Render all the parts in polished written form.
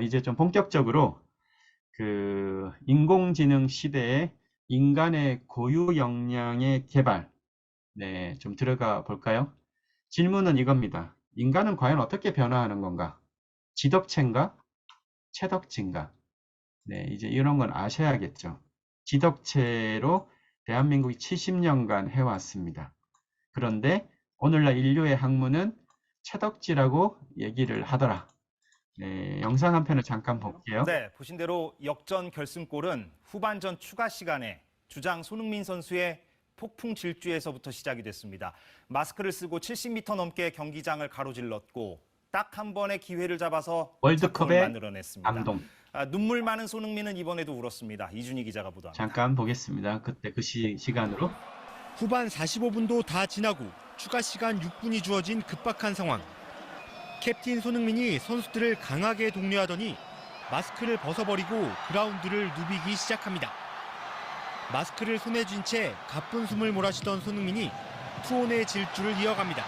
이제 좀 본격적으로 그 인공지능 시대에 인간의 고유 역량의 개발, 네, 좀 들어가 볼까요? 질문은 이겁니다. 인간은 과연 어떻게 변화하는 건가? 지덕체인가? 체덕진가? 네, 이제 이런 건 아셔야겠죠. 지덕체로 대한민국이 70년간 해왔습니다. 그런데 오늘날 인류의 학문은 체덕지라고 얘기를 하더라. 네, 영상 한 편을 잠깐 볼게요. 네, 보신 대로 역전 결승골은 후반전 추가 시간에 주장 손흥민 선수의 폭풍 질주에서부터 시작이 됐습니다. 마스크를 쓰고 70m 넘게 경기장을 가로질렀고 딱 한 번의 기회를 잡아서 작품을 월드컵의 만들어냈습니다. 감동. 눈물 많은 손흥민은 이번에도 울었습니다. 이준희 기자가 보도합니다. 잠깐 보겠습니다. 그때 그 시간으로. 후반 45분도 다 지나고 추가 시간 6분이 주어진 급박한 상황. 캡틴 손흥민이 선수들을 강하게 독려하더니 마스크를 벗어버리고 그라운드를 누비기 시작합니다. 마스크를 손에 쥔 채 가쁜 숨을 몰아쉬던 손흥민이 투혼의 질주를 이어갑니다.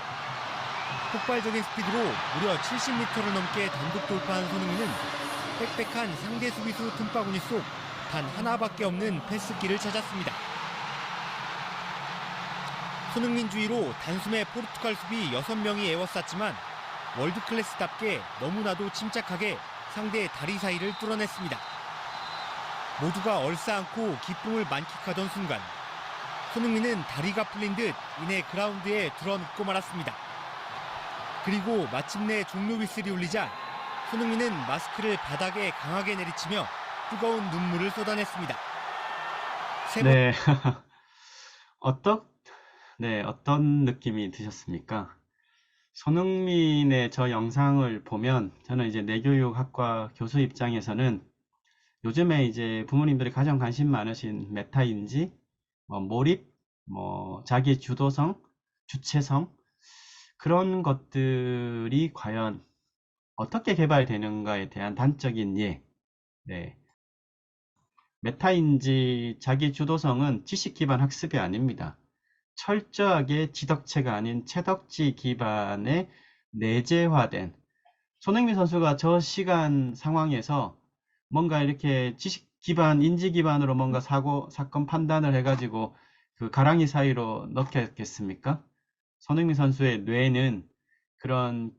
폭발적인 스피드로 무려 70m를 넘게 단독 돌파한 손흥민은 빽빽한 상대 수비수 틈바구니 속 단 하나밖에 없는 패스길을 찾았습니다. 손흥민 주위로 단숨에 포르투갈 수비 6명이 에워쌌지만 월드클래스답게 너무나도 침착하게 상대의 다리 사이를 뚫어냈습니다. 모두가 얼싸안고 기쁨을 만끽하던 순간 손흥민은 다리가 풀린 듯 이내 그라운드에 드러눕고 말았습니다. 그리고 마침내 종료 휘슬이 울리자 손흥민은 마스크를 바닥에 강하게 내리치며 뜨거운 눈물을 쏟아냈습니다. 네. 어떤 느낌이 드셨습니까? 손흥민의 저 영상을 보면 저는 이제 내교육학과 교수 입장에서는 요즘에 이제 부모님들이 가장 관심 많으신 메타인지, 몰입, 자기 주도성, 주체성, 그런 것들이 과연 어떻게 개발되는가에 대한 단적인 예. 네. 메타인지 자기 주도성은 지식 기반 학습이 아닙니다. 철저하게 지덕체가 아닌 체덕지 기반의 내재화된, 손흥민 선수가 저 시간 상황에서 뭔가 이렇게 지식 기반, 인지 기반으로 뭔가 사건 판단을 해가지고 그 가랑이 사이로 넣겠습니까? 손흥민 선수의 뇌는 그런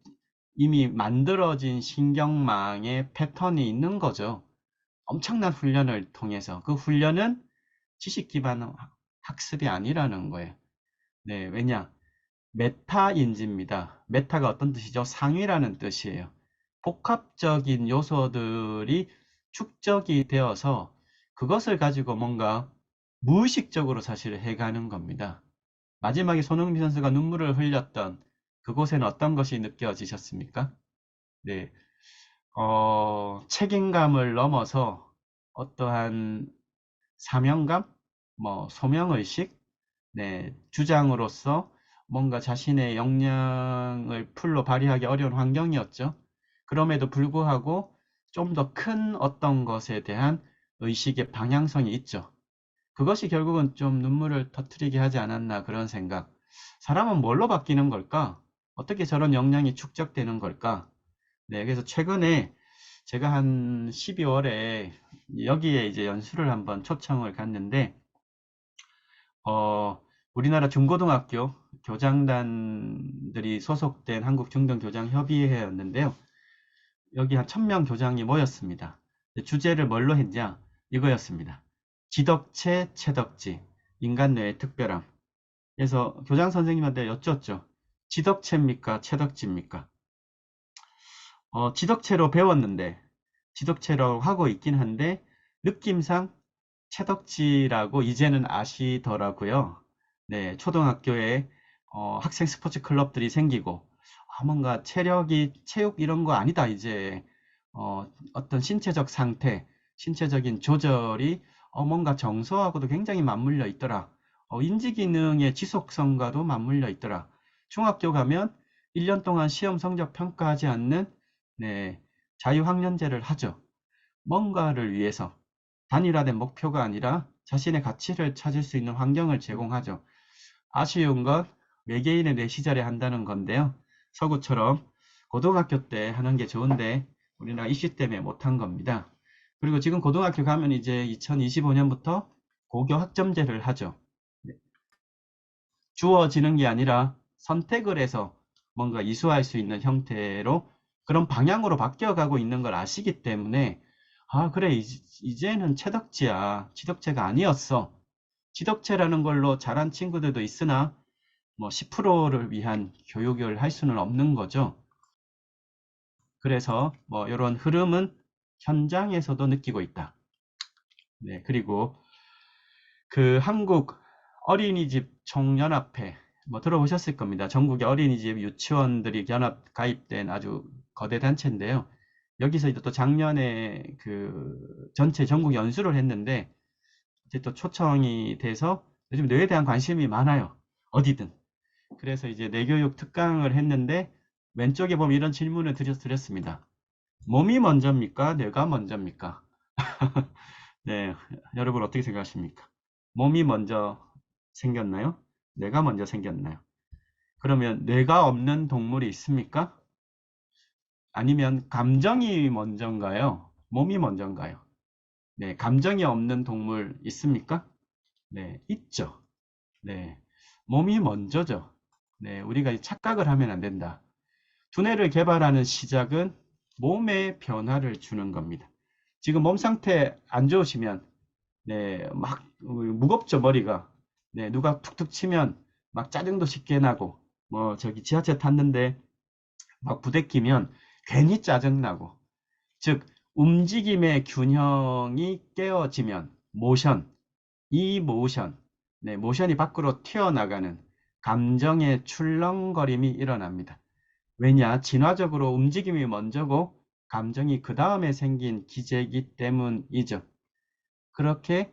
이미 만들어진 신경망의 패턴이 있는 거죠. 엄청난 훈련을 통해서. 그 훈련은 지식 기반 학습이 아니라는 거예요. 네, 왜냐? 메타인지입니다. 메타가 어떤 뜻이죠? 상위라는 뜻이에요. 복합적인 요소들이 축적이 되어서 그것을 가지고 뭔가 무의식적으로 사실 해가는 겁니다. 마지막에 손흥민 선수가 눈물을 흘렸던 그곳에는 어떤 것이 느껴지셨습니까? 네, 책임감을 넘어서 어떠한 사명감, 소명의식, 네, 주장으로서 뭔가 자신의 역량을 풀로 발휘하기 어려운 환경이었죠. 그럼에도 불구하고 좀 더 큰 어떤 것에 대한 의식의 방향성이 있죠. 그것이 결국은 좀 눈물을 터뜨리게 하지 않았나 그런 생각. 사람은 뭘로 바뀌는 걸까? 어떻게 저런 역량이 축적되는 걸까? 네, 그래서 최근에 제가 한 12월에 여기에 이제 연수를 한번 초청을 갔는데, 우리나라 중고등학교 교장단들이 소속된 한국중등교장협의회였는데요. 여기 한 1000명 교장이 모였습니다. 주제를 뭘로 했냐? 이거였습니다. 지덕체, 체덕지, 인간 뇌의 특별함. 그래서 교장 선생님한테 여쭙죠. 지덕체입니까? 체덕지입니까? 지덕체로 배웠는데, 지덕체라고 하고 있긴 한데, 느낌상 채덕지라고 이제는 아시더라고요. 네, 초등학교에 학생 스포츠 클럽들이 생기고, 뭔가 체육 이런 거 아니다. 이제 어떤 신체적 상태, 신체적인 조절이 뭔가 정서하고도 굉장히 맞물려 있더라. 인지 기능의 지속성과도 맞물려 있더라. 중학교 가면 1년 동안 시험 성적 평가하지 않는 네, 자유학년제를 하죠. 뭔가를 위해서 단일화된 목표가 아니라 자신의 가치를 찾을 수 있는 환경을 제공하죠. 아쉬운 건 외계인의 뇌 시절에 한다는 건데요. 서구처럼 고등학교 때 하는 게 좋은데 우리나라 이슈 때문에 못한 겁니다. 그리고 지금 고등학교 가면 이제 2025년부터 고교 학점제를 하죠. 네. 주어지는 게 아니라 선택을 해서 뭔가 이수할 수 있는 형태로 그런 방향으로 바뀌어가고 있는 걸 아시기 때문에 아 그래 이제는 채덕지야. 지덕체가 아니었어. 지덕체라는 걸로 자란 친구들도 있으나 뭐 10%를 위한 교육을 할 수는 없는 거죠. 그래서 뭐 이런 흐름은 현장에서도 느끼고 있다. 네, 그리고 그 한국 어린이집 총연합회 뭐 들어보셨을 겁니다. 전국의 어린이집 유치원들이 연합 가입된 아주 거대 단체인데요. 여기서 이제 또 작년에 그 전체 전국 연수를 했는데 이제 또 초청이 돼서 요즘 뇌에 대한 관심이 많아요. 어디든. 그래서 이제 뇌교육 특강을 했는데 왼쪽에 보면 이런 질문을 드렸습니다. 몸이 먼저입니까? 뇌가 먼저입니까? 네, 여러분 어떻게 생각하십니까? 몸이 먼저 생겼나요? 뇌가 먼저 생겼나요? 그러면 뇌가 없는 동물이 있습니까? 아니면 감정이 먼저인가요? 몸이 먼저인가요? 네, 감정이 없는 동물 있습니까? 네, 있죠. 네, 몸이 먼저죠. 네, 우리가 착각을 하면 안 된다. 두뇌를 개발하는 시작은 몸에 변화를 주는 겁니다. 지금 몸 상태 안 좋으시면 네, 막 무겁죠, 머리가. 네, 누가 툭툭 치면 막 짜증도 쉽게 나고 뭐 저기 지하철 탔는데 막 부대끼면 괜히 짜증나고 즉 움직임의 균형이 깨어지면 모션, 이 모션, 네, 모션이 밖으로 튀어나가는 감정의 출렁거림이 일어납니다. 왜냐? 진화적으로 움직임이 먼저고 감정이 그 다음에 생긴 기제이기 때문이죠. 그렇게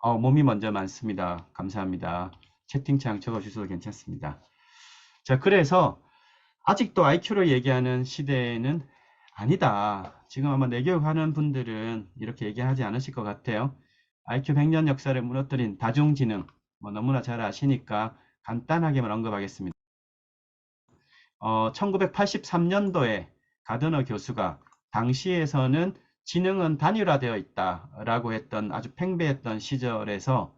몸이 먼저 많습니다. 감사합니다. 채팅창 적어주셔도 괜찮습니다. 자, 그래서 아직도 IQ를 얘기하는 시대는 아니다. 지금 아마 내교육하는 분들은 이렇게 얘기하지 않으실 것 같아요. IQ 100년 역사를 무너뜨린 다중지능 뭐 너무나 잘 아시니까 간단하게만 언급하겠습니다. 1983년도에 가드너 교수가 당시에서는 지능은 단일화되어 있다라고 했던 아주 팽배했던 시절에서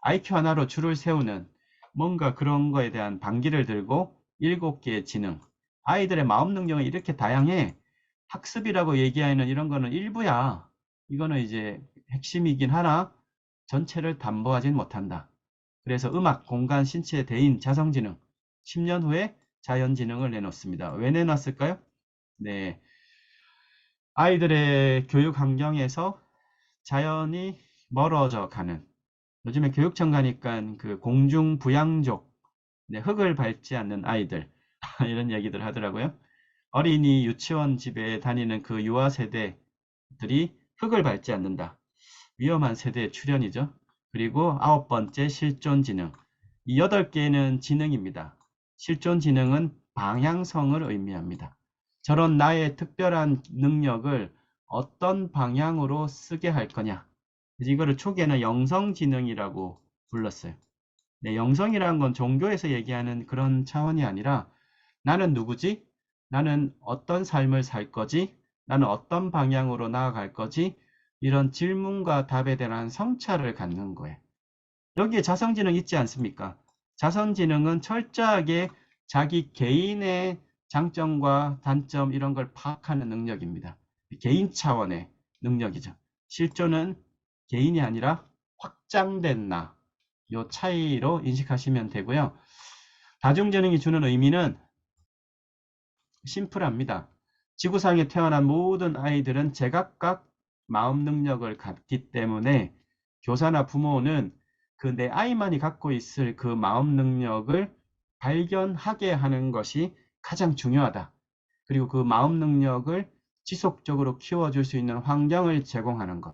IQ 하나로 줄을 세우는 뭔가 그런 거에 대한 반기를 들고 7개의 지능. 아이들의 마음 능력은 이렇게 다양해. 학습이라고 얘기하는 이런 거는 일부야. 이거는 이제 핵심이긴 하나 전체를 담보하진 못한다. 그래서 음악, 공간, 신체, 대인, 자성지능 10년 후에 자연지능을 내놓습니다. 왜 내놨을까요? 네, 아이들의 교육 환경에서 자연이 멀어져 가는 요즘에 교육청 가니까 그 공중부양족 네, 흙을 밟지 않는 아이들 이런 얘기들 하더라고요. 어린이 유치원 집에 다니는 그 유아 세대들이 흙을 밟지 않는다. 위험한 세대의 출현이죠. 그리고 9번째 실존지능. 이 8개는 지능입니다. 실존지능은 방향성을 의미합니다. 저런 나의 특별한 능력을 어떤 방향으로 쓰게 할 거냐. 이거를 초기에는 영성지능이라고 불렀어요. 네, 영성이라는 건 종교에서 얘기하는 그런 차원이 아니라 나는 누구지? 나는 어떤 삶을 살 거지? 나는 어떤 방향으로 나아갈 거지? 이런 질문과 답에 대한 성찰을 갖는 거예요. 여기에 자성지능 있지 않습니까? 자성지능은 철저하게 자기 개인의 장점과 단점 이런 걸 파악하는 능력입니다. 개인 차원의 능력이죠. 실존은 개인이 아니라 확장된 나, 요 차이로 인식하시면 되고요. 다중지능이 주는 의미는 심플합니다. 지구상에 태어난 모든 아이들은 제각각 마음 능력을 갖기 때문에 교사나 부모는 그 내 아이만이 갖고 있을 그 마음 능력을 발견하게 하는 것이 가장 중요하다. 그리고 그 마음 능력을 지속적으로 키워줄 수 있는 환경을 제공하는 것.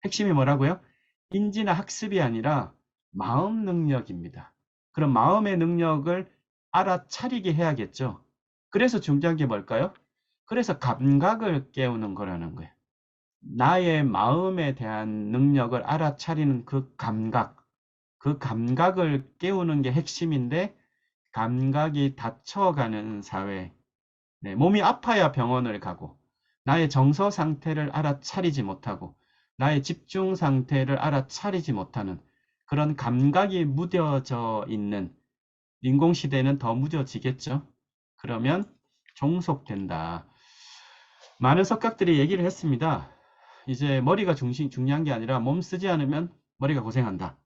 핵심이 뭐라고요? 인지나 학습이 아니라 마음 능력입니다. 그럼 마음의 능력을 알아차리게 해야겠죠. 그래서 중요한 게 뭘까요? 그래서 감각을 깨우는 거라는 거예요. 나의 마음에 대한 능력을 알아차리는 그 감각을 깨우는 게 핵심인데 감각이 닫혀가는 사회. 네, 몸이 아파야 병원을 가고 나의 정서 상태를 알아차리지 못하고 나의 집중 상태를 알아차리지 못하는 그런 감각이 무뎌져 있는 인공시대는 더 무뎌지겠죠. 그러면 종속된다. 많은 석학들이 얘기를 했습니다. 이제 머리가 중요한 게 아니라 몸 쓰지 않으면 머리가 고생한다.